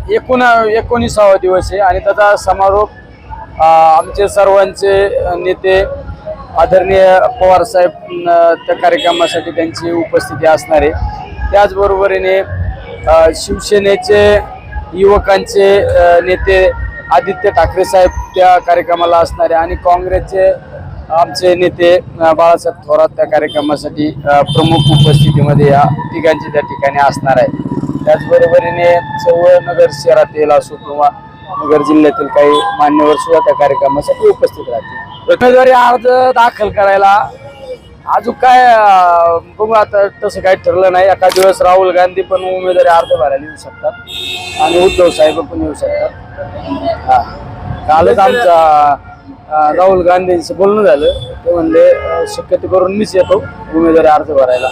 19वा दिवस आहे आणि त्याचा समारोप आमचे सर्वांचे नेते आदरणीय पवार साहेब त्या कार्यक्रमासाठी त्यांची उपस्थिती असणार आहे। त्याचबरोबरीने शिवसेनेचे युवकांचे नेते आदित्य ठाकरे साहेब त्या कार्यक्रमाला असणार आहे आणि काँग्रेसचे आमचे नेते बाळासाहेब थोरात त्या कार्यक्रमासाठी प्रमुख उपस्थितीमध्ये या तिघांची त्या ठिकाणी असणार आहे। त्याचबरोबरीने सर्व नगर शहरातील असो किंवा नगर जिल्ह्यातील काही मान्यवर सुद्धा त्या कार्यक्रमासाठी उपस्थित राहतील। उमेदवारी अर्ज दाखल करायला अजून काय बघू, आता तसं काही ठरलं नाही। एका दिवस राहुल गांधी पण उमेदवारी अर्ज भरायला येऊ शकतात आणि उद्धव साहेब पण येऊ शकतात। कालच आमचा राहुल गांधींचं बोलणं झालं, ते म्हणले शक्यतो करून मीच येतो उमेदवारी अर्ज भरायला।